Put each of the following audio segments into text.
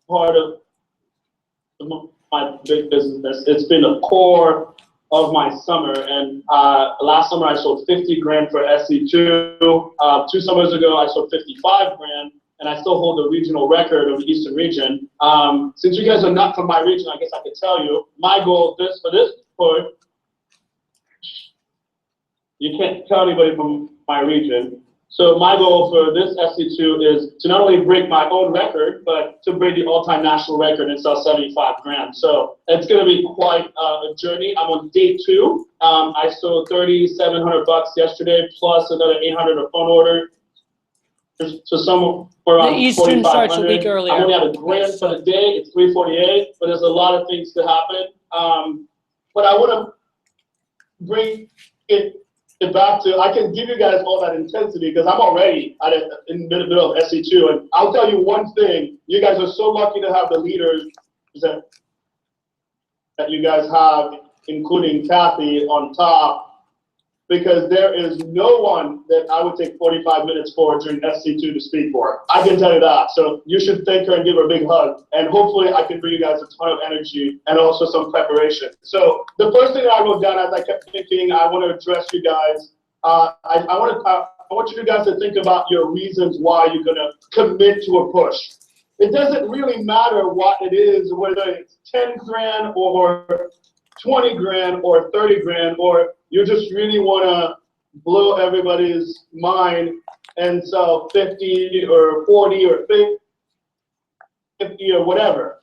part of my big business. It's been a core of my summer. And last summer I sold 50 grand for SC2. 2 summers ago I sold 55 grand. And I still hold the regional record of the Eastern region. Since you guys are not from my region, I guess I could tell you, my goal for this push, you can't tell anybody from my region. So my goal for this SC2 is to not only break my own record, but to break the all-time national record and sell 75 grand. So it's gonna be quite a journey. I'm on day 2. I sold 3,700 bucks yesterday, plus another 800 a phone order. So somewhere around the Eastern starts a week earlier. I only had a grand for the day. It's 348, but there's a lot of things to happen. But I want to bring it back to, I can give you guys all that intensity because I'm already in the middle of SC2. And I'll tell you one thing, you guys are so lucky to have the leaders that you guys have, including Kathy on top, because there is no one that I would take 45 minutes for during SC2 to speak for. I can tell you that. So you should thank her and give her a big hug. And hopefully I can bring you guys a ton of energy and also some preparation. So the first thing I wrote down as I kept thinking, I want to address you guys. I want you guys to think about your reasons why you're going to commit to a push. It doesn't really matter what it is, whether it's 10 grand or 20 grand or 30 grand, or you just really want to blow everybody's mind and sell 50 or 40 or 50 or whatever.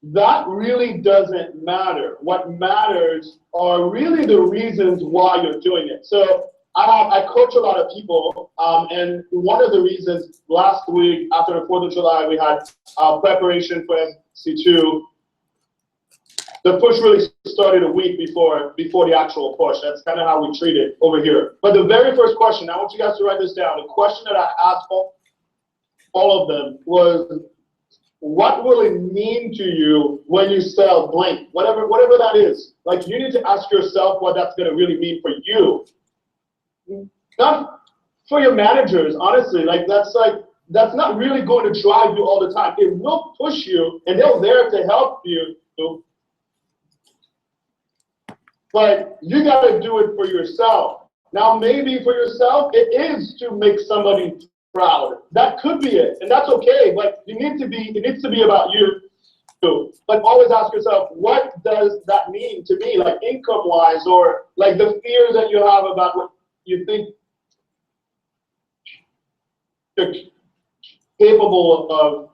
That really doesn't matter. What matters are really the reasons why you're doing it. So I coach a lot of people, and one of the reasons last week after the 4th of July, we had preparation for SC2. The push really started a week before the actual push. That's kind of how we treat it over here. But the very first question, I want you guys to write this down. The question that I asked all of them was, what will it mean to you when you sell blank? Whatever that is. Like, you need to ask yourself what that's going to really mean for you. Not for your managers, honestly. That's not really going to drive you all the time. It will push you, and they're there to help you. But you got to do it for yourself. Now, maybe for yourself, it is to make somebody proud. That could be it, and that's okay. But it needs to be about you too. But always ask yourself, what does that mean to me, like income-wise, or like the fears that you have about what you think you're capable of,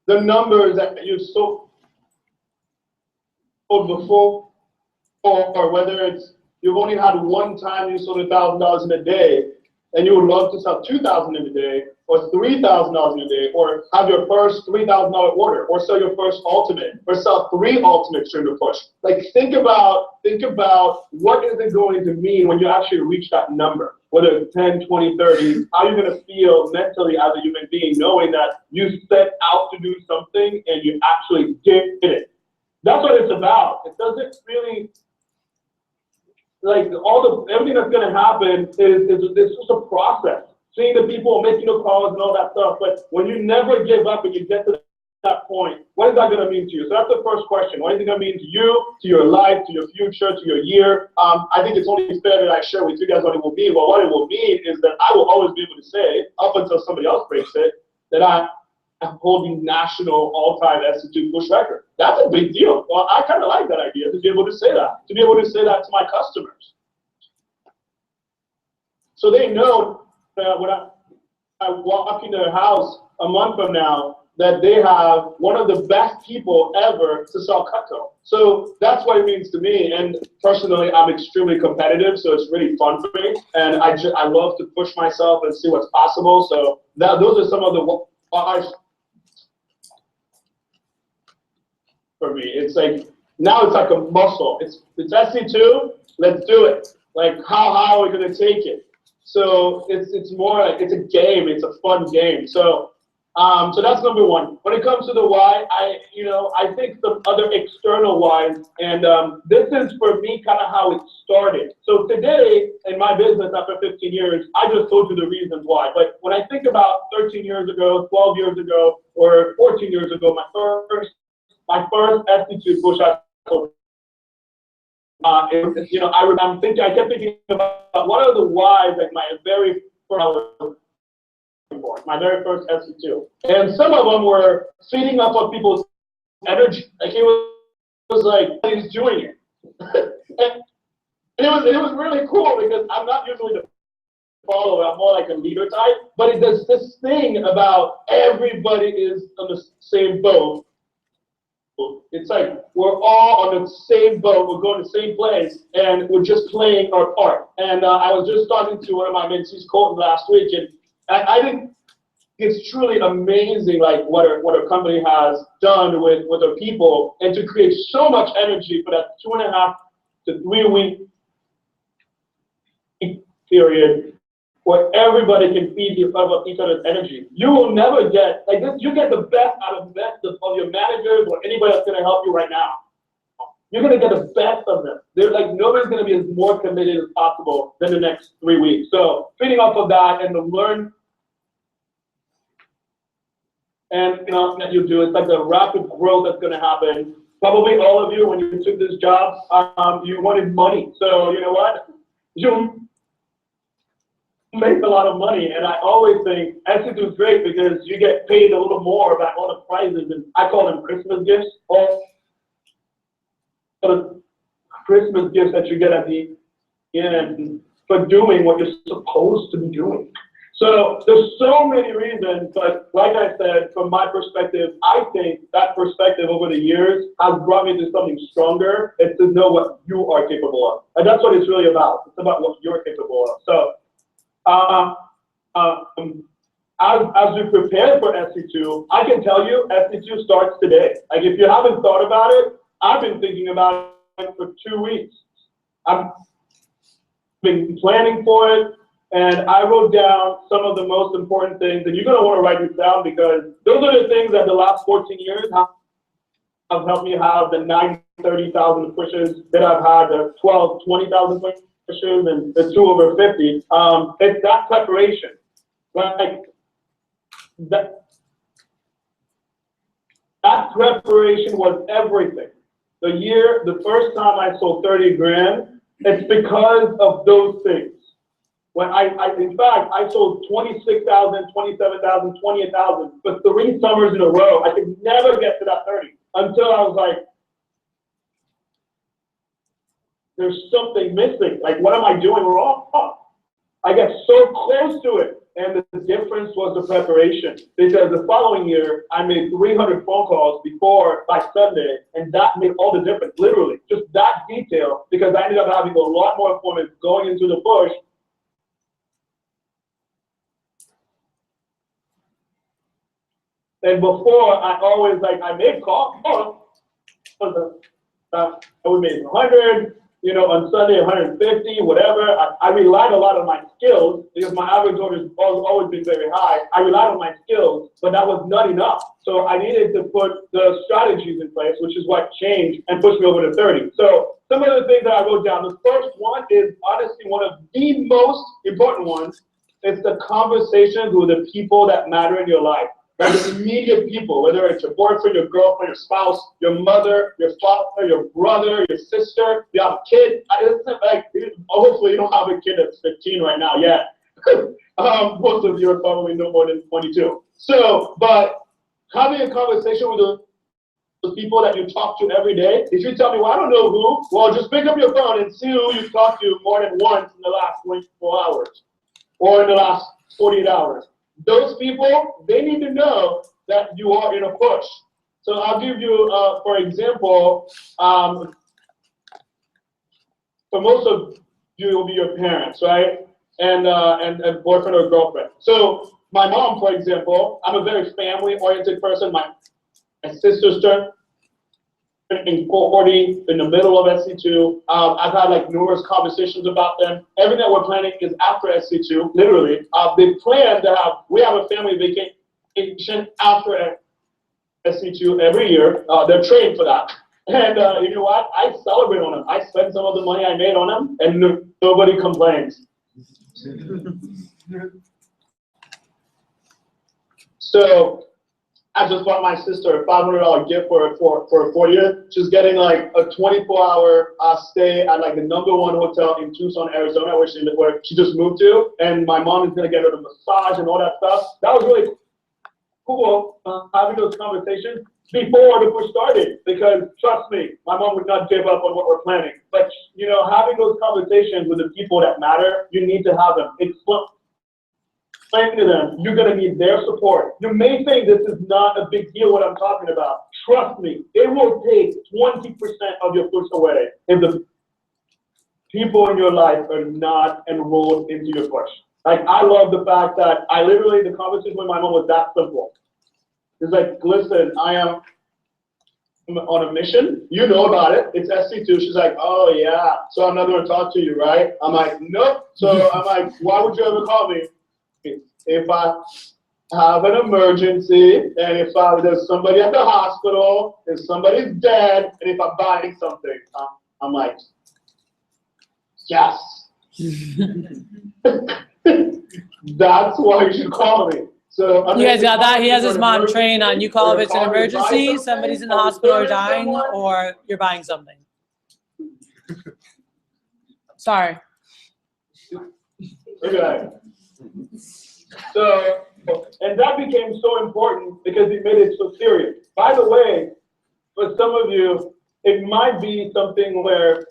the numbers that you sold before, or whether it's you've only had one time you sold $1,000 in a day, and you would love to sell $2,000 in a day, or $3,000 in a day, or have your first $3,000 order, or sell your first ultimate, or sell 3 ultimates during the push. Like, think about what is it going to mean when you actually reach that number, whether it's 10, 20, 30, how you're going to feel mentally as a human being, knowing that you set out to do something and you actually did it. That's what it's about. It doesn't really, like, everything that's going to happen is just a process. Seeing the people, making the calls and all that stuff. But when you never give up and you get to that point, what is that going to mean to you? So that's the first question. What is it going to mean to you, to your life, to your future, to your year? I think it's only fair that I share with you guys what it will mean. Well, what it will mean is that I will always be able to say, up until somebody else breaks it, that I'm holding national all-time SC2 push record. That's a big deal. Well, I kind of like that idea, to be able to say that, to my customers. So they know that when I walk in their house a month from now, that they have one of the best people ever to sell Cutco. So that's what it means to me. And personally, I'm extremely competitive, so it's really fun for me. And I love to push myself and see what's possible. So those are some of the for me. It's like, now it's like a muscle. It's SC2, let's do it. Like, how high are we gonna take it? So it's more like, it's a game, it's a fun game. So So that's number one. When it comes to the why, I think some other external whys, and this is for me kind of how it started. So today in my business after 15 years, I just told you the reasons why. But when I think about 13 years ago, 12 years ago, or 14 years ago, my first SC2 push I sold. I kept thinking about what are the whys, like my very first SC2. And some of them were feeding up on people's energy. Like it was like he's doing it. And it was really cool because I'm not usually the follower, I'm more like a leader type, but it does this thing about everybody is on the same boat. It's like we're all on the same boat, we're going to the same place, and we're just playing our part. And I was just talking to one of my mentees, Colton, last week, and I think it's truly amazing, like what our company has done with our people, and to create so much energy for that 2.5 to 3 week period where everybody can feed each other's energy. You will never get, like this, you get the best out of your managers or anybody that's gonna help you right now. You're gonna get the best of them. They're like, nobody's gonna be as more committed as possible than the next 3 weeks. So feeding off of that and to learn, and that you do, it's like the rapid growth that's gonna happen. Probably all of you, when you took this job, you wanted money. So you know what? You make a lot of money, and I always think SC2 is great because you get paid a little more about all the prizes, and I call them Christmas gifts, all the Christmas gifts that you get at the end for doing what you're supposed to be doing. So there's so many reasons, but like I said, from my perspective, I think that perspective over the years has brought me to something stronger. It's to know what you are capable of, and that's what it's really about. It's about what you're capable of. So as we prepare for SC2, I can tell you SC2 starts today. Like if you haven't thought about it, I've been thinking about it for 2 weeks. I've been planning for it, and I wrote down some of the most important things, and you're gonna wanna write this down because those are the things that the last 14 years have helped me have the 90, 30,000 pushes that I've had, the 12, 20,000 pushes, and the 2 over 50. It's that preparation, right? That preparation was everything. The first time I sold 30 grand, it's because of those things. When in fact, I sold 26,000, 27,000, 28,000 for 3 summers in a row. I could never get to that 30 until I was like, there's something missing. Like, what am I doing wrong? I got so close to it. And the difference was the preparation. Because the following year, I made 300 phone calls by Sunday, and that made all the difference, literally. Just that detail, because I ended up having a lot more appointments going into the push. And before, I made calls. I would make 100. On Sunday, 150, whatever. I relied a lot on my skills because my average order has always been very high. I relied on my skills, but that was not enough. So I needed to put the strategies in place, which is what changed and pushed me over to 30. So some of the things that I wrote down, the first one is honestly one of the most important ones. It's the conversations with the people that matter in your life. Like the immediate people, whether it's your boyfriend, your girlfriend, your spouse, your mother, your father, your brother, your sister, you have a kid. Hopefully you don't have a kid that's 15 right now yet. Most of you are probably no more than 22. So, but having a conversation with those people that you talk to every day, if you tell me, well, I don't know who, well, just pick up your phone and see who you talked to more than once in the last 24 hours or in the last 48 hours. Those people, they need to know that you are in a push. So I'll give you, for example, for most of you, it will be your parents, right? And boyfriend or girlfriend. So my mom, for example, I'm a very family-oriented person. My sister's turned in 40 in the middle of SC2. I've had numerous conversations about them. Everything that we're planning is after SC2, literally. They plan to we have a family vacation after SC2 every year. They're trained for that. And you know what? I celebrate on them. I spend some of the money I made on them, and nobody complains. So I just bought my sister a $500 gift for her 40th. She's getting like a 24-hour stay at like the #1 hotel in Tucson, Arizona, where she just moved to. And my mom is gonna get her a massage and all that stuff. That was really cool having those conversations before the push started, because trust me, my mom would not give up on what we're planning. But you know, having those conversations with the people that matter, you need to have them. Explain to them, you're gonna need their support. You may think this is not a big deal what I'm talking about. Trust me, it will take 20% of your push away if the people in your life are not enrolled into your push. Like, I love the fact that the conversation with my mom was that simple. It's like, listen, I am on a mission. You know about it. It's SC2. She's like, oh yeah, so I'm not going to talk to you, right? I'm like, nope. So I'm like, why would you ever call me? If I have an emergency, and if there's somebody at the hospital, if somebody's dead, and if I'm buying something, I'm like, yes. That's why you should call me. So You guys got that? He has his mom trained on you call if it's an emergency, somebody's in the hospital or dying, or you're buying something. Sorry. Okay. So, and that became so important because it made it so serious. By the way, for some of you, it might be something where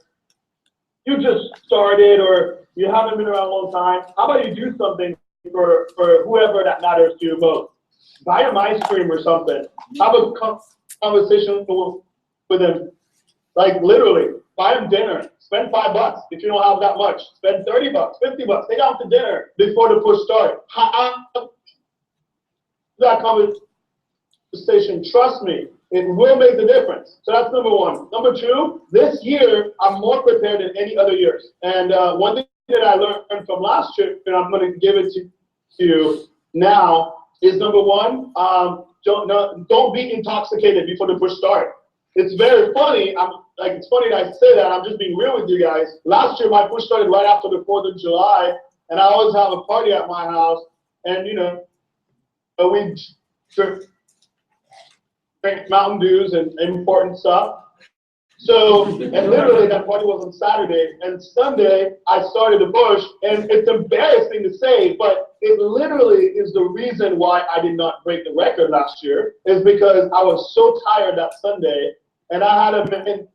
you just started or you haven't been around a long time. How about you do something for whoever that matters to you most? Buy them ice cream or something. Have a conversation with them. Like, literally, buy them dinner. Spend $5 if you don't have that much. Spend $30, $50. Take out to dinner before the push starts. That conversation, trust me, it will make the difference. So that's number one. Number two, this year, I'm more prepared than any other years. And one thing that I learned from last year, and I'm going to give it to you now, is number one, don't be intoxicated before the push starts. It's very funny. It's funny that I say that. I'm just being real with you guys. Last year, my push started right after the 4th of July, and I always have a party at my house, and you know, we drink Mountain Dews and important stuff. So, and literally that party was on Saturday, and Sunday I started the push, and it's embarrassing to say, but it literally is the reason why I did not break the record last year, is because I was so tired that Sunday, and I had a man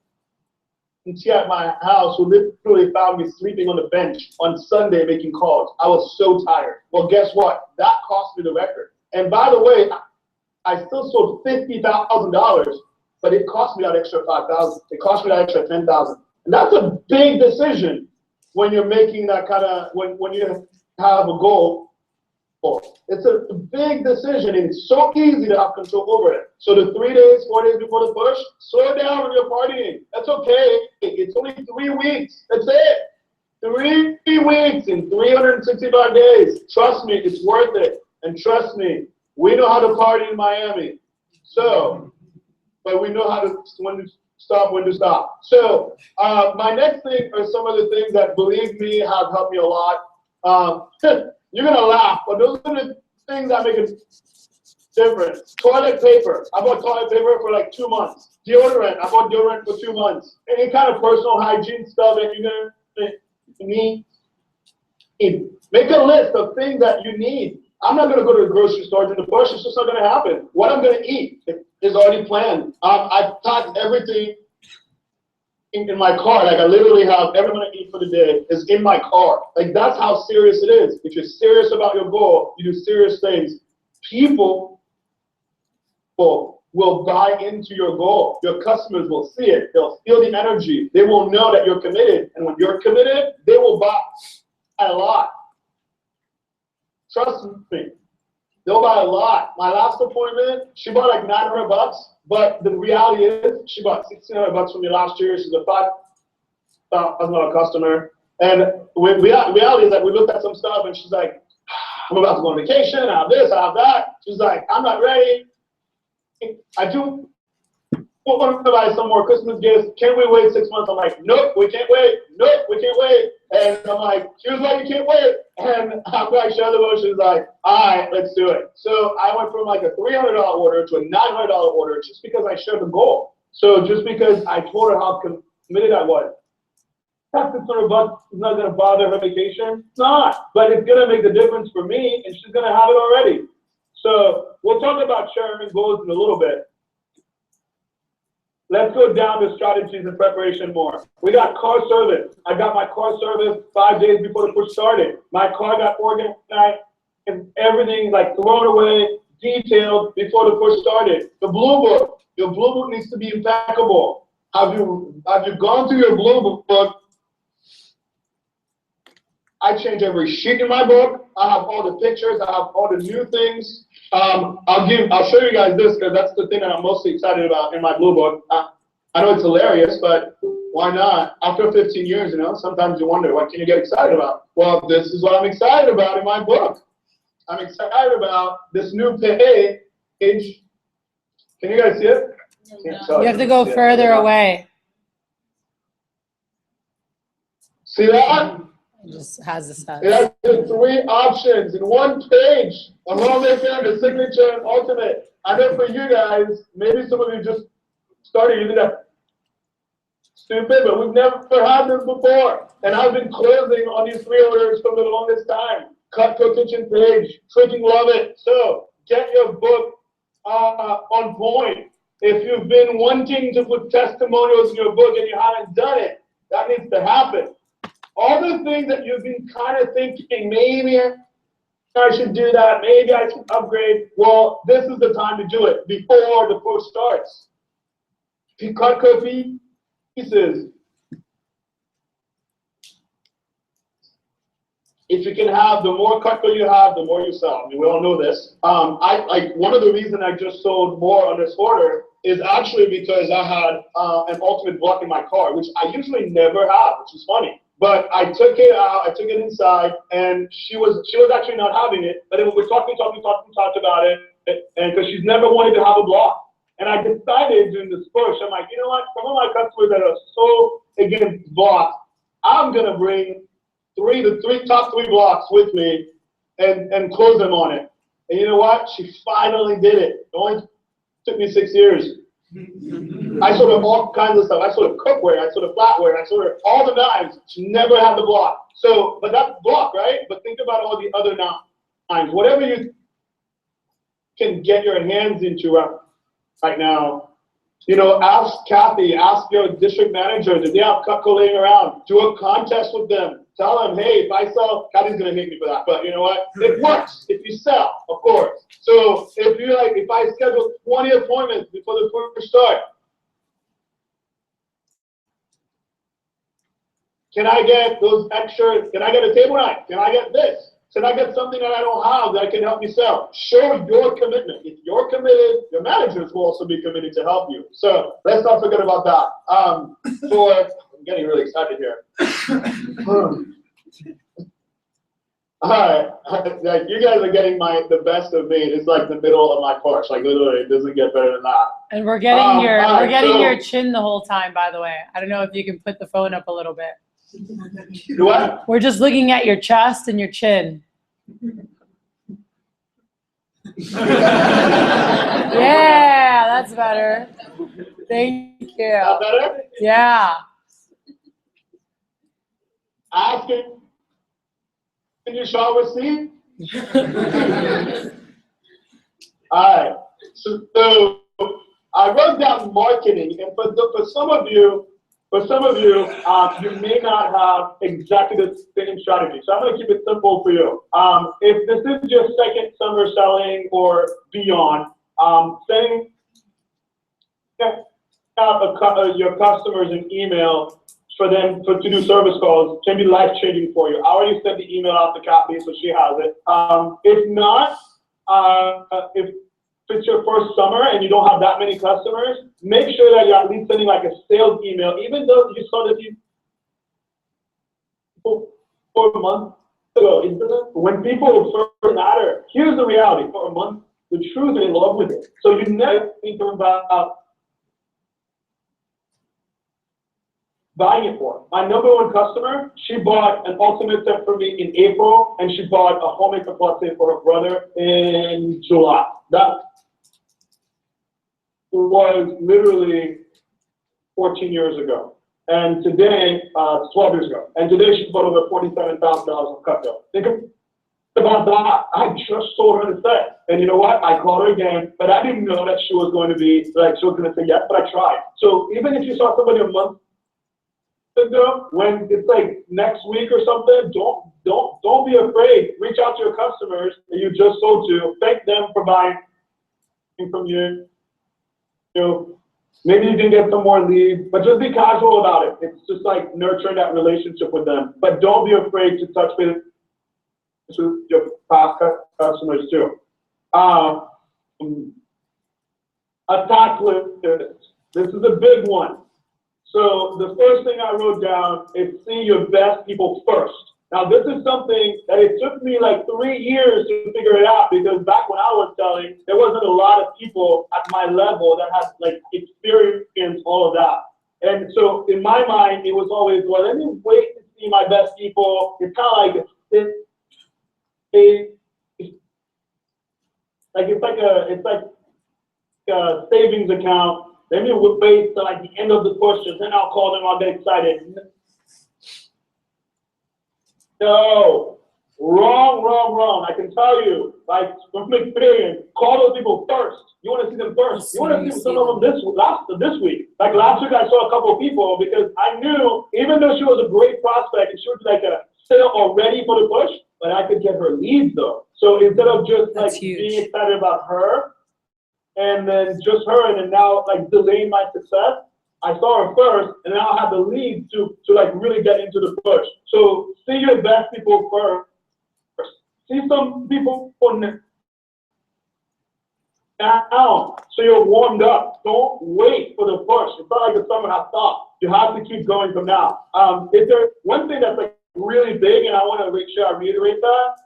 at my house who literally found me sleeping on the bench on Sunday making calls. I was so tired. Well, guess what? That cost me the record. And by the way, I still sold $50,000, but it cost me that extra $5,000. It cost me that extra $10,000. And that's a big decision when you're making that kind of, when you have a goal. It's a big decision, and it's so easy to have control over it. So the 3 days, 4 days before the push, slow down when you're partying. That's okay. It's only 3 weeks. That's it. 3 weeks in 365 days. Trust me, it's worth it. And trust me, we know how to party in Miami. So, but we know how to when to stop. So my next thing are some of the things that, believe me, have helped me a lot. You're gonna laugh, but those are the things that make a difference. Toilet paper. I bought toilet paper for like 2 months. Deodorant. I bought deodorant for 2 months. Any kind of personal hygiene stuff that you're gonna need. Make a list of things that you need. I'm not going to go to the grocery store during the push. It's just not going to happen. What I'm going to eat is already planned. I've packed everything in my car. Like, I literally have everything I eat for the day is in my car. Like, that's how serious it is. If you're serious about your goal, you do serious things. People will buy into your goal. Your customers will see it. They'll feel the energy. They will know that you're committed. And when you're committed, they will buy a lot. Trust me, they'll buy a lot. My last appointment, she bought like $900, but the reality is she bought $1,600 from me last year. She's a $5,000 customer. And reality is that we looked at some stuff and she's like, I'm about to go on vacation, I have this, I have that. She's like, I'm not ready. I do want to buy some more Christmas gifts. Can we wait 6 months? I'm like, nope, we can't wait. Nope, we can't wait. And I'm like, here's why you can't wait. And after I share the motion, she's like, all right, let's do it. So I went from like a $300 order to a $900 order just because I shared the goal. So just because I told her how committed I was. That $600 is not going to bother her vacation. It's not. But it's going to make the difference for me, and she's going to have it already. So we'll talk about sharing goals in a little bit. Let's go down to strategies and preparation more. We got car service. I got my car service 5 days before the push started. My car got organized and everything like thrown away, detailed before the push started. The blue book. Your blue book needs to be impeccable. Have you gone through your blue book? I change every sheet in my book. I have all the pictures. I have all the new things. I'll show you guys this because that's the thing that I'm mostly excited about in my blue book. I know it's hilarious, but why not? After 15 years, sometimes you wonder, what can you get excited about? Well, this is what I'm excited about in my book. I'm excited about this new page. Can you guys see it? You have to go further away. See that? It just has this It has the 3 options in one page. A homemaker, the signature, and ultimate. I know for you guys, maybe some of you just started using that. Stupid, but we've never had this before. And I've been closing on these 3 orders for the longest time. Cutco kitchen page. Freaking love it. So get your book on point. If you've been wanting to put testimonials in your book and you haven't done it, that needs to happen. All the things that you've been kind of thinking, maybe I should do that, maybe I should upgrade. Well, this is the time to do it before the push starts. Cutco pieces. If you can have, the more Cutco you have, the more you sell. I mean, we all know this. One of the reasons I just sold more on this order is actually because I had an ultimate block in my car, which I usually never have, which is funny. But I took it out, I took it inside, and she was actually not having it. But then we talked about it, and because she's never wanted to have a block. And I decided during this push, I'm like, you know what? Some of my customers that are so against blocks, I'm gonna bring top three blocks with me and close them on it. And you know what? She finally did it. It only took me 6 years. I sold her all kinds of stuff. I sold her cookware, I sold her flatware, I sold her all the knives. She never had the block. So, but that's block, right? But think about all the other knives. Whatever you can get your hands into right now, ask Kathy, ask your district manager, do they have Cutco laying around? Do a contest with them. Tell them, hey, if I sell, Kathy's gonna hate me for that, but you know what? It works if you sell, of course. So if I schedule 20 appointments before the push start, can I get those extra, can I get a table knife? Can I get this? Can I get something that I don't have that can help me sell? Show your commitment. If you're committed, your managers will also be committed to help you. So let's not forget about that. I'm getting really excited here. All right, like you guys are getting the best of me. It's like the middle of my porch. Like literally, it doesn't get better than that. And we're getting your chin the whole time. By the way, I don't know if you can put the phone up a little bit. What? We're just looking at your chest and your chin. Yeah, that's better. Thank you. That better? Yeah. Asking. Can you show receipt? All right. So I wrote down marketing, and for some of you, you may not have exactly the same strategy. So I'm going to keep it simple for you. If this is your second summer selling or beyond, sending out your customers an email for them to do service calls can be life-changing for you. I already sent the email out to Kathy, so she has it. If not, if it's your first summer and you don't have that many customers, make sure that you're at least sending like a sales email, even though you saw that people 4 months ago, when people matter. Here's the reality. For a month, the truth is in love with it. So you never think about buying it for. My number one customer, she bought an ultimate set for me in April, and she bought a homemaker plus set for her brother in July. That was literally 14 years ago. And today, 12 years ago. And today she bought over $47,000 of cutco. Think about that. I just sold her the set. And you know what? I called her again, but I didn't know that she was going to be, like, she was going to say yes, but I tried. So even if you saw somebody a month ago, when it's like next week or something, don't be afraid. Reach out to your customers that you just sold to. Thank them for buying from you. You know, maybe you can get some more leads, but just be casual about it. It's just like nurturing that relationship with them. But don't be afraid to touch base with your past customers too. Attack list. This is a big one. So the first thing I wrote down is see your best people first. Now this is something that it took me like 3 years to figure it out, because back when I was selling, there wasn't a lot of people at my level that had like experienced all of that. And so in my mind, it was always, well, let me wait to see my best people. It's kind of like it's like a savings account. Let me wait till like the end of the push, and then I'll call them. I'll get excited. No, wrong. I can tell you, like from experience, call those people first. You want to see them first. You want to see some of them this week. Like last week, I saw a couple of people because I knew, even though she was a great prospect and she was like a sale already for the push, but I could get her leads though. So instead of just like being excited about her, and then just her, and then now like delaying my success, I saw her first, and now I have the lead to like really get into the push. So see your best people first. See some people now, so you're warmed up. Don't wait for the push. It's not like the summer has stopped. You have to keep going from now. Is there one thing that's like really big, and I want to make sure I reiterate that?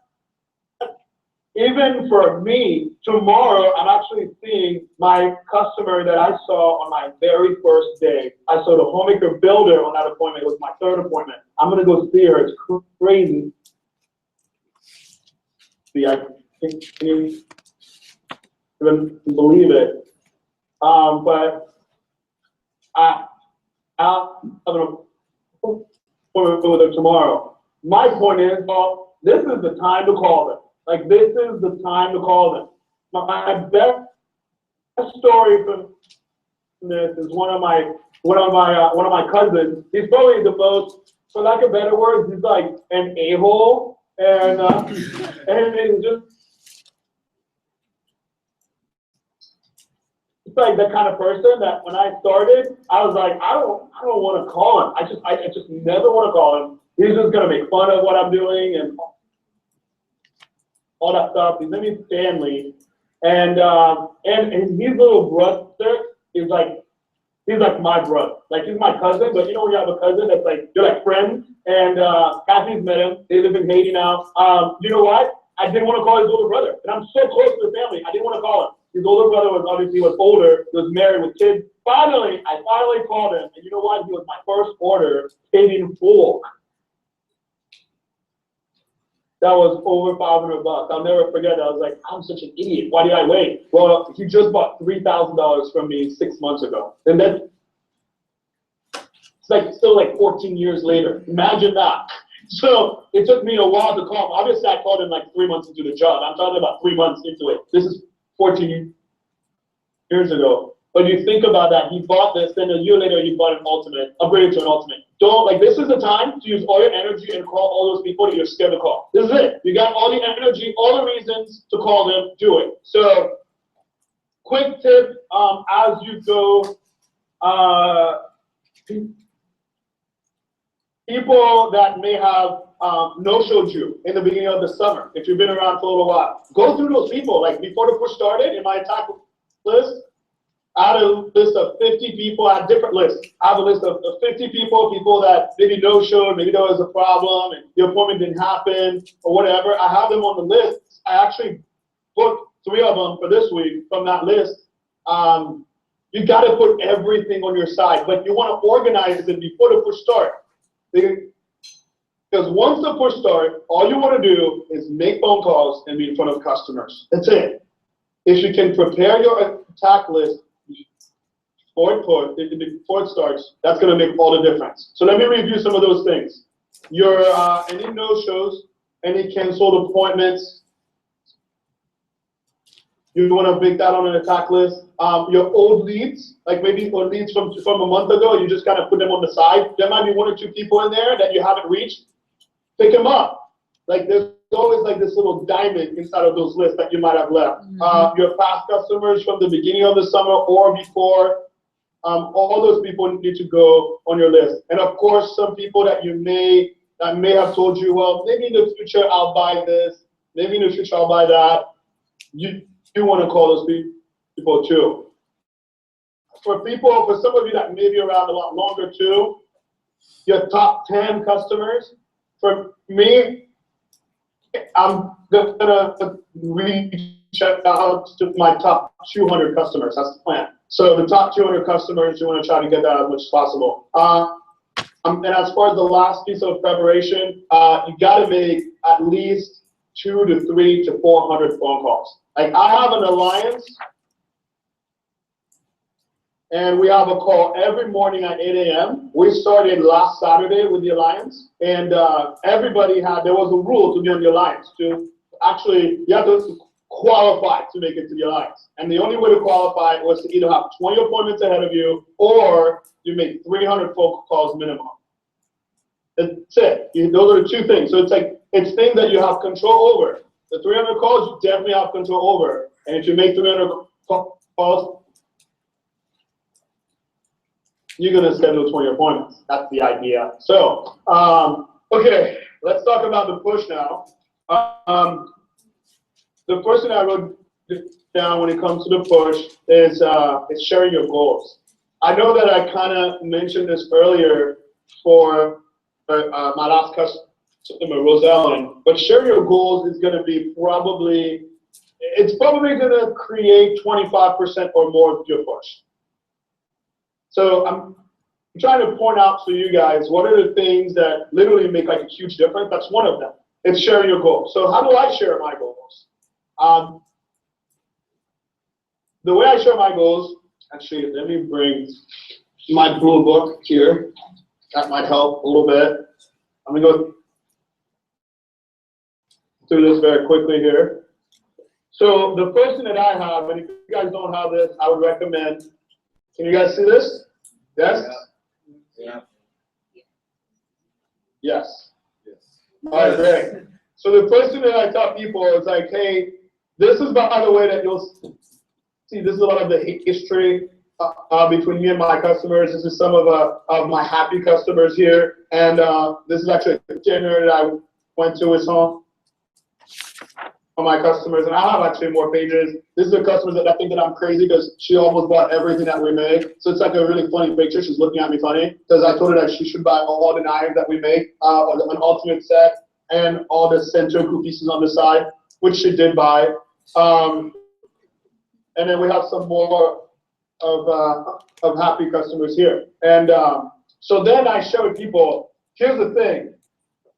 Even for me, tomorrow, I'm actually seeing my customer that I saw on my very first day. I saw the homemaker builder on that appointment. It was my third appointment. I'm going to go see her. It's crazy. See, I can't even believe it. But I'll have an appointment with her tomorrow. My point is, well, this is the time to call them. Like, this is the time to call them. My best story from this is one of my cousins. He's probably the most, for lack of better words, he's like an a-hole, and it's just, it's like the kind of person that when I started, I was like, I don't want to call him. I just never want to call him. He's just gonna make fun of what I'm doing and all that stuff. His name is Stanley, and his little brother is like, he's like my brother. Like, he's my cousin, but you know when you have a cousin that's like, you're like friends, and Kathy's met him. They live in Haiti now. You know what? I didn't want to call his older brother, and I'm so close to the family. I didn't want to call him. His older brother was older, he was married with kids. I finally called him, and you know what? He was my first order, paid in full. That was over $500. I'll never forget that. I was like, I'm such an idiot. Why did I wait? Well, he just bought $3,000 from me 6 months ago. And then it's like still like 14 years later. Imagine that. So it took me a while to call him. Obviously, I called him like 3 months into the job. I'm talking about 3 months into it. This is 14 years ago. But you think about that, he bought this, then a year later he bought an ultimate, upgraded to an ultimate. Don't, like, this is the time to use all your energy and call all those people that you're scared to call. This is it. You got all the energy, all the reasons to call them, do it. So, quick tip, as you go, people that may have no-showed you in the beginning of the summer, if you've been around for a little while, go through those people. Like, before the push started, in my attack list, I had a list of 50 people. I had different lists. I have a list of 50 people that maybe no-showed, maybe there was a problem and the appointment didn't happen or whatever. I have them on the list, I actually booked 3 of them for this week from that list. You got to put everything on your side, but you want to organize it before the push start. Because once the push start, all you want to do is make phone calls and be in front of customers. That's it. If you can prepare your attack list before it starts, that's going to make all the difference. So let me review some of those things. Your any no-shows, any canceled appointments, you want to make that on an attack list. Your old leads, like maybe old leads from a month ago, you just kind of put them on the side. There might be 1 or 2 people in there that you haven't reached. Pick them up. Like there's always like this little diamond inside of those lists that you might have left. Your past customers from the beginning of the summer or before, all those people need to go on your list. And of course, some people that may have told you, well, maybe in the future I'll buy this, maybe in the future I'll buy that. You want to call those people too. For some of you that may be around a lot longer too, your top 10 customers. For me, I'm gonna reach out to my top 200 customers. That's the plan. So the top 200 customers, you want to try to get that as much as possible. And as far as the last piece of preparation, you got to make at least 200 to 300 to 400 phone calls. Like I have an alliance, and we have a call every morning at 8 a.m. We started last Saturday with the alliance, and there was a rule to be on the alliance. You have to qualify to make it to the alliance. And the only way to qualify was to either have 20 appointments ahead of you, or you make 300 phone calls minimum. That's it. Those are the 2 things. So it's things that you have control over. The 300 calls, you definitely have control over. And if you make 300 calls, you're going to schedule 20 appointments. That's the idea. So, okay, let's talk about the push now. The first thing I wrote down when it comes to the push is sharing your goals. I know that I kind of mentioned this earlier for my last customer, Rosellen, but share your goals is going to be probably going to create 25% or more of your push. So I'm trying to point out to you guys what are the things that literally make like a huge difference. That's one of them. It's sharing your goals. So how do I share my goals? The way I share my goals, actually, let me bring my blue book here. That might help a little bit. I'm going to go through this very quickly here. So the first thing that I have, and if you guys don't have this, I would recommend, can you guys see this? Yes? Yeah. Yes. All right, great. So the first thing that I tell people is like, hey, this is by the way that you'll see, this is a lot of the history between me and my customers. This is some of my happy customers here. And this is actually a dinner that I went to with some of my customers. And I have actually more pages. This is the customers that think that I'm crazy because she almost bought everything that we make. So it's like a really funny picture. She's looking at me funny because I told her that she should buy all the knives that we make, an ultimate set, and all the center group pieces on the side, which she did buy. And then we have some more of happy customers here. And so then I share with people, here's the thing.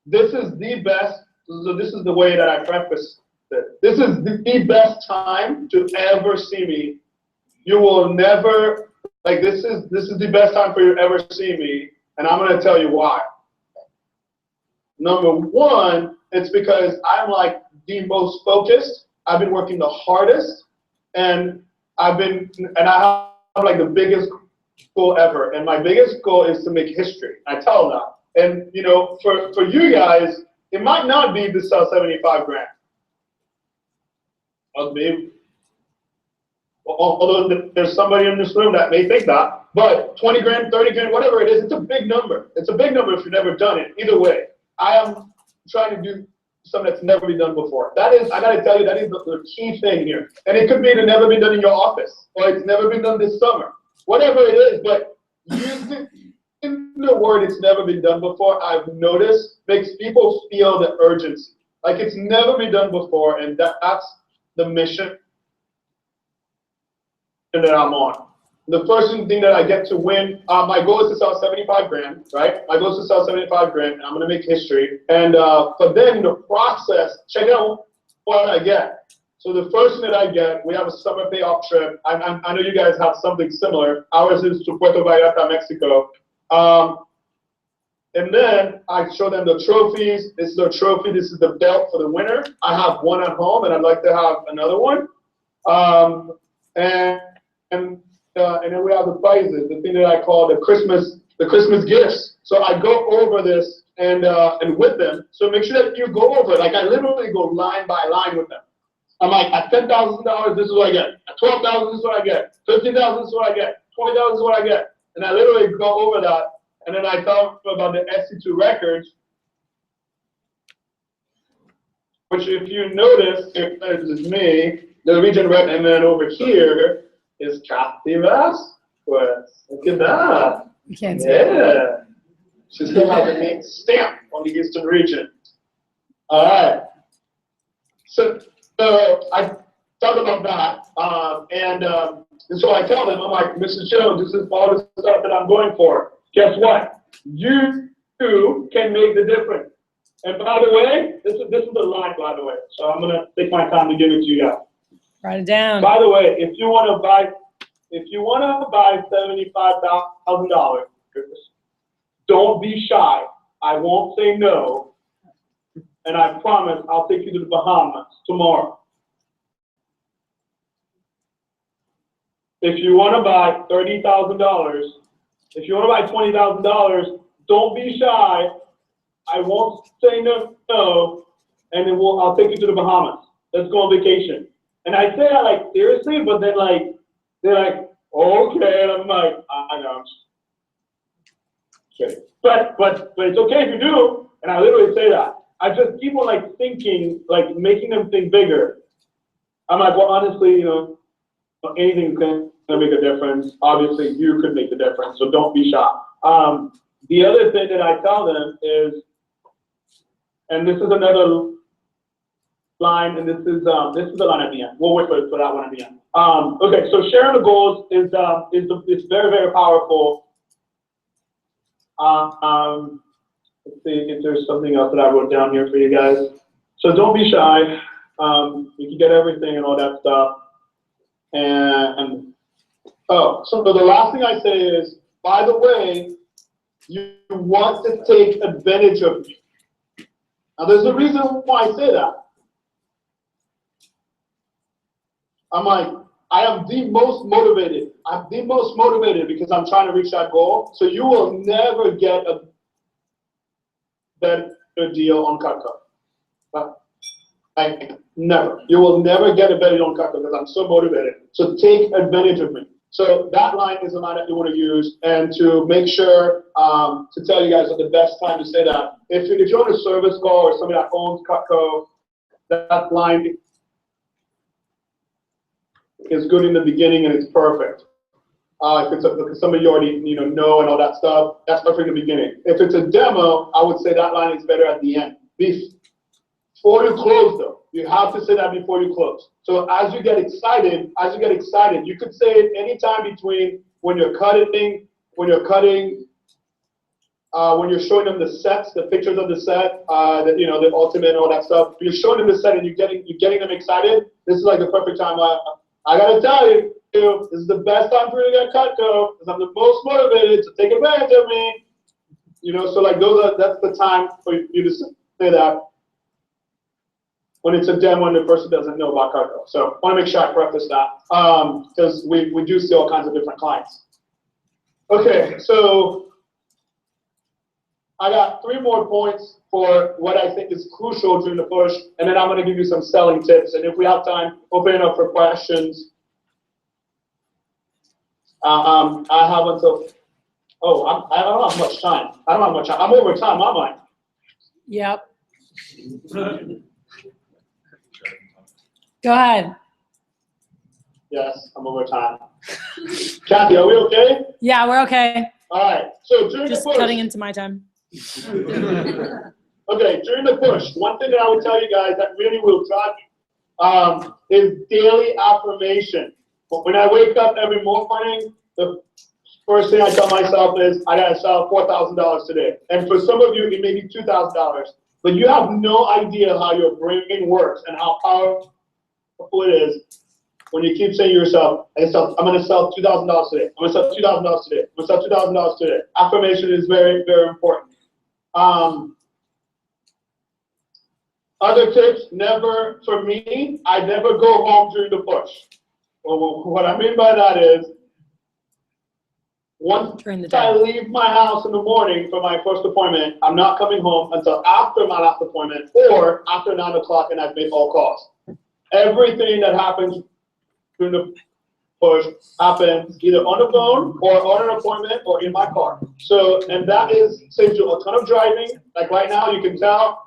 This is the best, so this is the way that I preface it. This is the best time to ever see me. You will never, like this is the best time for you to ever see me, and I'm gonna tell you why. Number one, it's because I'm like the most focused. I've been working the hardest, and I have like the biggest goal ever. And my biggest goal is to make history. I tell them that. And you know, for you guys, it might not be to sell 75 grand. Although there's somebody in this room that may think that, but 20 grand, 30 grand, whatever it is, it's a big number. It's a big number if you've never done it. Either way, I am trying to do something that's never been done before. That is, I gotta tell you, that is the key thing here. And it could be to never been done in your office, or it's never been done this summer. Whatever it is, but using the word it's never been done before, I've noticed, makes people feel the urgency. Like it's never been done before, and that's the mission that I'm on. The first thing that I get to win, my goal is to sell 75 grand, right? My goal is to sell 75 grand, and I'm gonna make history. And but then in the process, check out what I get. So the first thing that I get, we have a summer payoff trip. I know you guys have something similar. Ours is to Puerto Vallarta, Mexico. And then I show them the trophies. This is the trophy. This is the belt for the winner. I have one at home, and I'd like to have another one. And then we have the prizes, the thing that I call the Christmas gifts. So I go over this and with them. So make sure that you go over it. Like I literally go line by line with them. I'm like, at $10,000, this is what I get. At $12,000, this is what I get. $15,000, this is what I get. $20,000 is what I get. And I literally go over that. And then I talk about the SC2 records, which if you notice, if this is me, the region rep, and then over here is Kathy Vasquez. Look at that. You can't see Yeah. She still has a name stamp on the Eastern region. All right. So I talk about that, and so I tell them, I'm like, Mrs. Jones, this is all the stuff that I'm going for. Guess what? You too can make the difference. And by the way, this is the line, by the way. So I'm gonna take my time to give it to you guys. Write it down. By the way, if you wanna buy $75,000, don't be shy. I won't say no. And I promise I'll take you to the Bahamas tomorrow. If you want to buy $30,000, if you want to buy $20,000, don't be shy. I won't say no, and then I'll take you to the Bahamas. Let's go on vacation. And I say that like seriously, but then like they're like, okay, and I'm like, I know, I'm just kidding. But it's okay if you do, and I literally say that. I just keep on like thinking, like making them think bigger. I'm like, well, honestly, anything's gonna make a difference. Obviously, you could make the difference, so don't be shy. The other thing that I tell them is, and this is another line, and this is the line at the end. We'll wait for that one at the end. Okay, so sharing the goals is very, very powerful. Let's see if there's something else that I wrote down here for you guys. So don't be shy. You can get everything and all that stuff. So the last thing I say is, by the way, you want to take advantage of me. Now there's a reason why I say that. I'm like, I am the most motivated. I'm the most motivated because I'm trying to reach that goal. So you will never get a better deal on Cutco. Never. You will never get a better deal on Cutco because I'm so motivated. So take advantage of me. So that line is the line that you want to use, and to make sure to tell you guys at the best time to say that. If you're on a service call or somebody that owns Cutco, that line is good in the beginning and it's perfect. If it's somebody you already know and all that stuff, that's perfect in the beginning. If it's a demo, I would say that line is better at the end. Before you close though, you have to say that before you close. So as you get excited, you could say it anytime between when you're cutting, when you're showing them the sets, the pictures of the set, the ultimate and all that stuff. You're showing them the set and you're getting them excited. This is like the perfect time. I gotta tell you, this is the best time for you to get Cutco because I'm the most motivated to take advantage of me. So like that's the time for you to say that when it's a demo and the person doesn't know about Cutco. So I want to make sure I preface that because we do see all kinds of different clients. Okay, so I got 3 more points for what I think is crucial during the push, and then I'm going to give you some selling tips. And if we have time, open it up for questions. I have until, I don't have much time. I'm over time, am I? Yep. Go ahead. Yes, I'm over time. Kathy, are we okay? Yeah, we're okay. All right. So during Just the push, cutting into my time. Okay, during the push, one thing that I would tell you guys that really will drive you is daily affirmation. When I wake up every morning, the first thing I tell myself is, I gotta sell $4,000 today. And for some of you, it may be $2,000. But you have no idea how your brain works and how powerful it is when you keep saying to yourself, I'm going to sell $2,000 today. I'm going to sell $2,000 today. I'm going to sell $2,000 today. Affirmation is very, very important. Other tips, for me, I never go home during the push. Well, what I mean by that is, once I leave my house in the morning for my first appointment, I'm not coming home until after my last appointment or after 9 o'clock and I've made all calls. Everything that happens during the push happens either on the phone or on an appointment or in my car. So, and that saves you a ton of driving. Like right now, you can tell,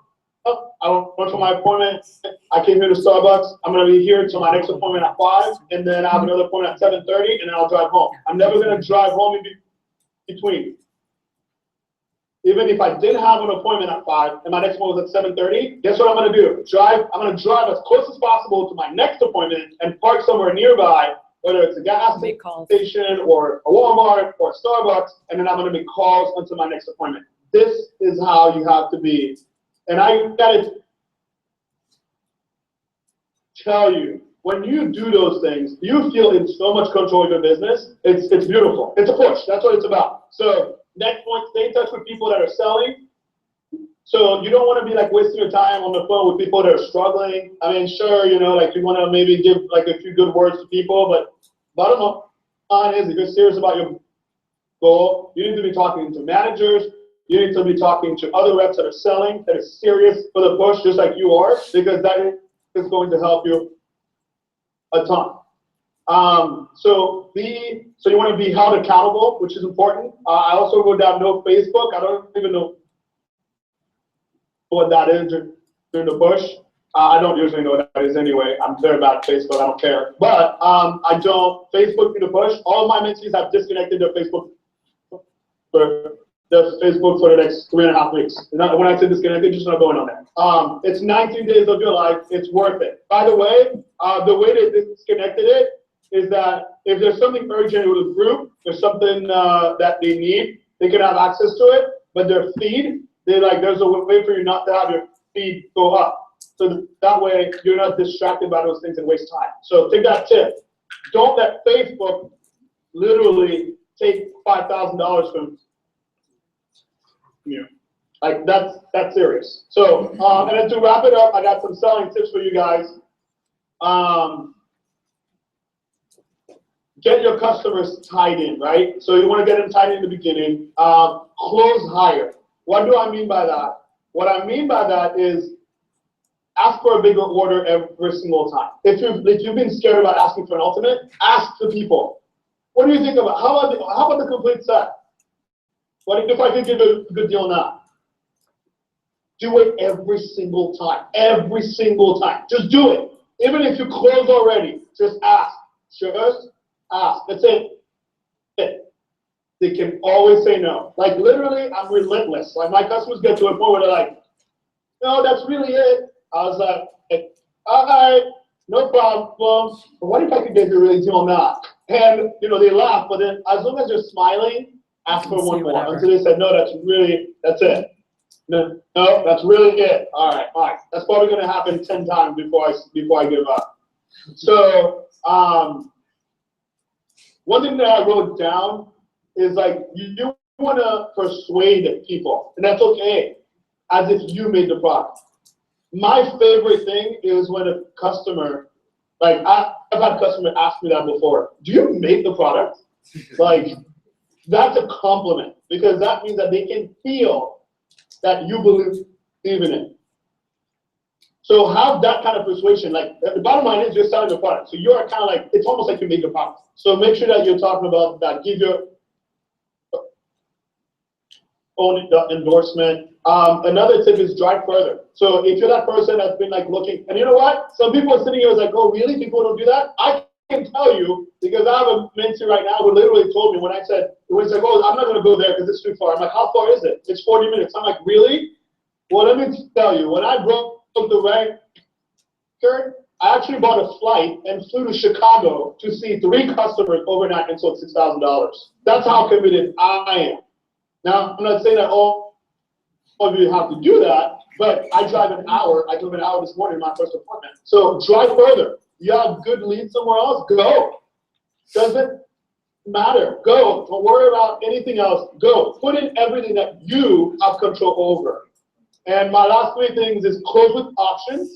I went for my appointment. I came here to Starbucks. I'm going to be here until my next appointment at 5, and then I have another appointment at 7:30, and then I'll drive home. I'm never going to drive home in between. Even if I did have an appointment at 5 and my next one was at 7:30, guess what I'm going to do? I'm going to drive as close as possible to my next appointment and park somewhere nearby, whether it's a gas station or a Walmart or a Starbucks, and then I'm going to make calls until my next appointment. This is how you have to be. And I gotta tell you, when you do those things, you feel in so much control of your business. It's beautiful. It's a push. That's what it's about. So next point, stay in touch with people that are selling. So you don't want to be like wasting your time on the phone with people that are struggling. I mean, sure, you know, like you want to maybe give like a few good words to people, but bottom line is, if you're serious about your goal, you need to be talking to managers. You need to be talking to other reps that are selling, that are serious for the push, just like you are, because that is going to help you a ton. So you want to be held accountable, which is important. I also wrote down no Facebook. I don't even know what that is during the push. I don't usually know what that is anyway. I'm very bad at Facebook. I don't care. But I don't Facebook during the push. All of my mentees have disconnected their Facebook for the next 3.5 weeks. When I say disconnected, just not going on there. It's 19 days of your life. It's worth it. By the way they disconnected it is that if there's something urgent with a group, there's something that they need, they can have access to it. But their feed, there's a way for you not to have your feed go up. So that way you're not distracted by those things and waste time. So take that tip. Don't let Facebook literally take $5,000 from you. Like that's serious. So and then to wrap it up, I got some selling tips for you guys. Get your customers tied in, right? So you want to get them tied in the beginning. Close higher. What do I mean by that? What I mean by that is ask for a bigger order every single time. If you've been scared about asking for an ultimate, ask the people. What do you think about how about the complete set? What if I could give a good deal now? Do it every single time. Every single time. Just do it. Even if you close already, just ask. Just ask. That's it. They can always say no. Like literally, I'm relentless. Like my customers get to a point where they're like, no, that's really it. I was like, all right, no problem. But what if I could get you a really deal now? And they laugh, but then as long as you're smiling, ask for one more until they said, no, that's it. No, that's really it. All right. That's probably going to happen 10 times before I give up. So one thing that I wrote down is like you want to persuade people, and that's okay, as if you made the product. My favorite thing is when a customer, like I've had customers ask me that before. Do you make the product? Like. That's a compliment because that means that they can feel that you believe in it. So have that kind of persuasion. Like the bottom line is you're selling the product. So you're kind of like, it's almost like you made the product. So make sure that you're talking about that. Give your own endorsement. Another tip is drive further. So if you're that person that's been like looking, and you know what? Some people are sitting here like, oh really? People don't do that? I can tell you because I have a mentee right now who literally told me when he's like, oh, I'm not going to go there because it's too far. I'm like, how far is it? It's 40 minutes. I'm like, really? Well, let me tell you, when I broke the record, I actually bought a flight and flew to Chicago to see 3 customers overnight and sold $6,000. That's how committed I am. Now, I'm not saying that all of you have to do that, but I drive an hour. I drove an hour this morning in my first appointment. So drive further. You have good leads somewhere else, go. Doesn't matter. Go. Don't worry about anything else. Go. Put in everything that you have control over. And my last 3 things is close with options.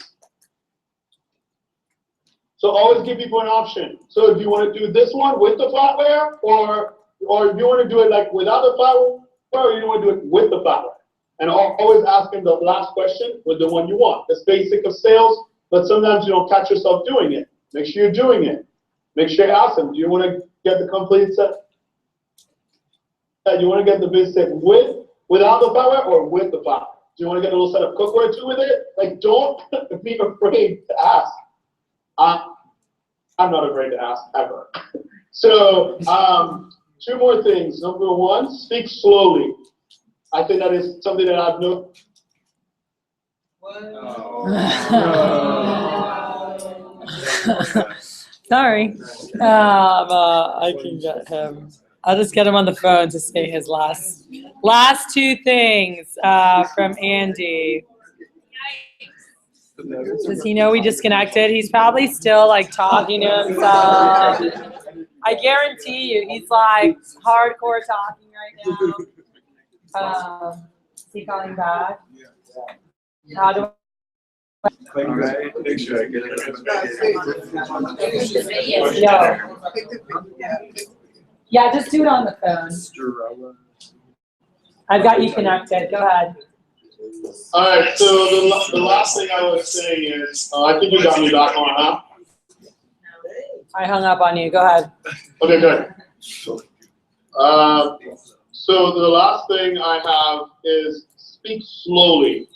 So always give people an option. So do you want to do this one with the flatware, or do you want to do it like without the flatware, or you want to do it with the flatware? And always ask them the last question with the one you want. It's basic of sales, but sometimes you don't catch yourself doing it. Make sure you're doing it. Make sure you ask them, do you want to get the complete set? Do you want to get the big set without the flatware or with the flatware? Do you want to get a little set of cookware too with it? Like, don't be afraid to ask. I'm not afraid to ask ever. So 2 more things. Number 1, speak slowly. I think that is something that I've noticed. Sorry. I can get him. I'll just get him on the phone to say his last 2 things from Andy. Does he know we disconnected? He's probably still like talking to himself. I guarantee you, he's like hardcore talking right now. Is he calling back? How do Make sure I get it. Yeah, just do it on the phone. I've got you connected. Go ahead. All right, so the last thing I was saying is, I think you got me back on, huh? I hung up on you. Go ahead. Okay, good. So the last thing I have is speak slowly.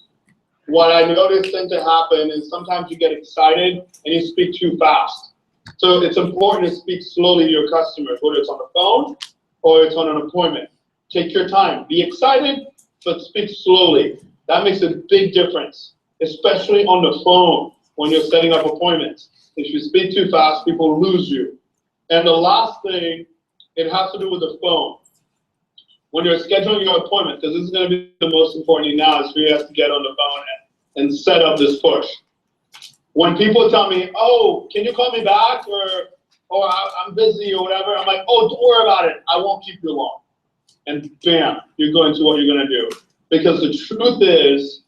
What I noticed tends to happen is sometimes you get excited and you speak too fast. So it's important to speak slowly to your customers, whether it's on the phone or it's on an appointment. Take your time. Be excited, but speak slowly. That makes a big difference, especially on the phone when you're setting up appointments. If you speak too fast, people lose you. And the last thing, it has to do with the phone. When you're scheduling your appointment, because this is going to be the most important thing now, is for you to get on the phone and set up this push. When people tell me, oh, can you call me back, or I'm busy or whatever, I'm like, oh, don't worry about it. I won't keep you long. And bam, you're going to what you're going to do. Because the truth is,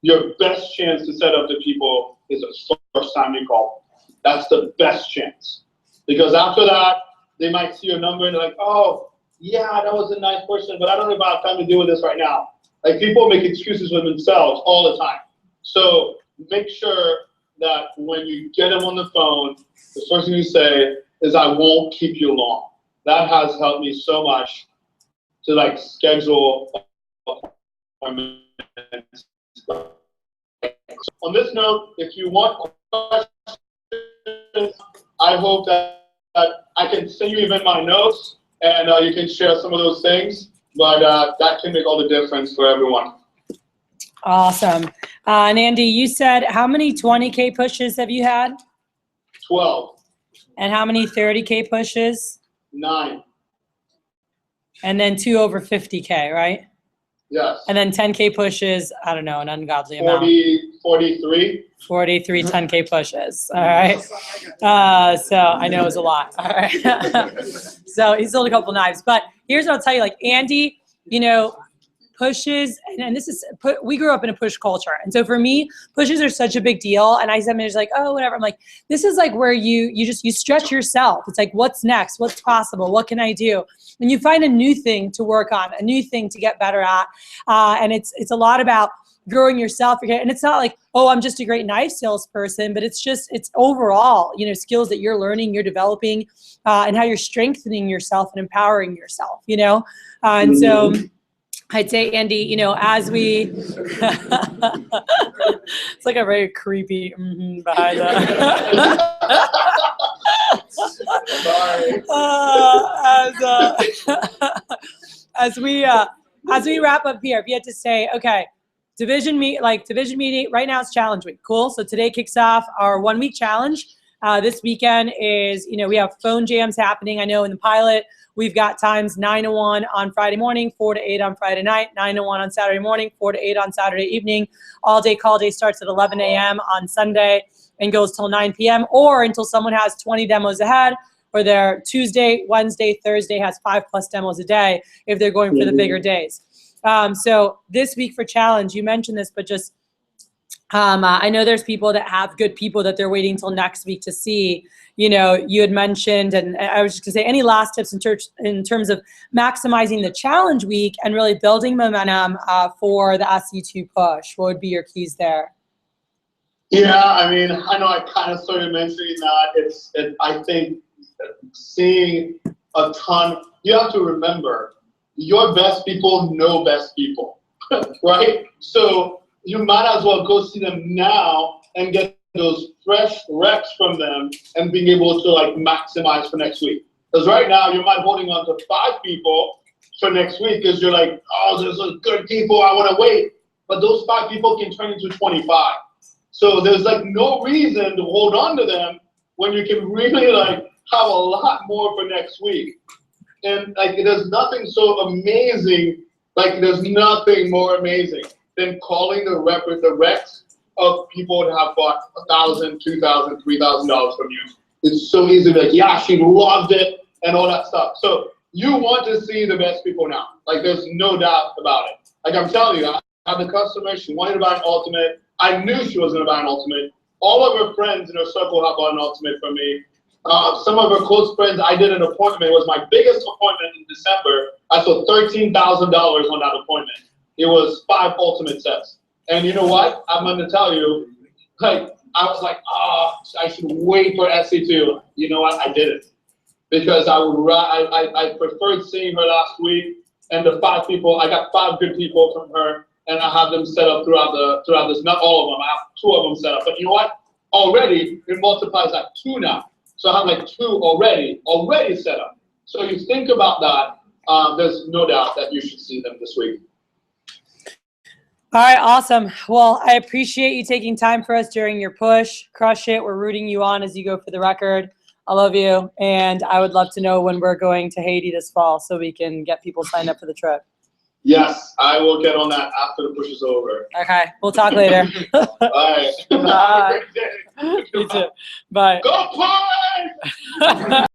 your best chance to set up the people is the first time you call. That's the best chance. Because after that, they might see your number and they're like, oh, yeah, that was a nice person, but I don't know if I have time to deal with this right now. Like, people make excuses with themselves all the time. So make sure that when you get them on the phone, the first thing you say is, I won't keep you long. That has helped me so much to like schedule appointments. On this note, if you want questions, I hope that I can send you even my notes and you can share some of those things, but that can make all the difference for everyone. Awesome. And Andy, you said how many 20K pushes have you had? 12. And how many 30K pushes? 9. And then 2 over 50K, right? Yes. And then 10K pushes, I don't know, an ungodly amount. 43. 43 10K pushes. All right. So I know it was a lot. All right. So he sold a couple knives. But here's what I'll tell you, like Andy, you know, pushes, and this is, we grew up in a push culture. And so for me, pushes are such a big deal. And I said, just like, oh, whatever. I'm like, this is like where you stretch yourself. It's like, what's next? What's possible? What can I do? And you find a new thing to work on, a new thing to get better at. And it's a lot about growing yourself. And it's not like, oh, I'm just a great knife salesperson, but it's overall, you know, skills that you're learning, you're developing, and how you're strengthening yourself and empowering yourself, you know? And so I'd say, Andy, you know, as we, it's like a very creepy behind that. As we wrap up here, if you had to say, okay, division meeting right now. It's challenge week. Cool. So today kicks off our 1 week challenge. This weekend is, we have phone jams happening. I know in the pilot, we've got times 9 to 1 on Friday morning, 4 to 8 on Friday night, 9 to 1 on Saturday morning, 4 to 8 on Saturday evening. All day call day starts at 11 a.m. on Sunday and goes till 9 p.m. or until someone has 20 demos ahead, or their Tuesday, Wednesday, Thursday has 5+ demos a day if they're going for the bigger days. So this week for challenge, you mentioned this, but just I know there's people that have good people that they're waiting till next week to see. You had mentioned, and I was just gonna say, any last tips in terms of maximizing the challenge week and really building momentum for the SC2 push? What would be your keys there? Yeah, I mean, I know I kind of started mentioning that. I think seeing a ton, you have to remember, your best people know best people, right? So you might as well go see them now and get those fresh reps from them and being able to like maximize for next week. Because right now you might be holding on to 5 people for next week because you're like, oh, there's some good people, I want to wait. But those 5 people can turn into 25. So there's like no reason to hold on to them when you can really like have a lot more for next week. And like there's nothing so amazing, like there's nothing more amazing than calling the recs of people that have bought $1,000, $2,000, $3,000 from you. It's so easy to be like, yeah, she loved it and all that stuff. So you want to see the best people now. Like there's no doubt about it. Like I'm telling you, I had the customer, she wanted to buy an Ultimate. I knew she was gonna buy an Ultimate. All of her friends in her circle have bought an Ultimate from me. Some of her close friends, I did an appointment. It was my biggest appointment in December. I sold $13,000 on that appointment. It was 5 Ultimate sets. And you know what? I'm going to tell you, like, I was like, I should wait for SC2. You know what? I didn't. Because I preferred seeing her last week. And the 5 people, I got 5 good people from her. And I have them set up throughout this, not all of them. I have 2 of them set up. But you know what? Already, it multiplies like 2 now. So I have like 2 already set up. So you think about that, there's no doubt that you should see them this week. All right, awesome. Well, I appreciate you taking time for us during your push. Crush it. We're rooting you on as you go for the record. I love you. And I would love to know when we're going to Haiti this fall so we can get people signed up for the trip. Yes, I will get on that after the push is over. Okay, we'll talk later. All right. Bye. You too. Bye. Go play!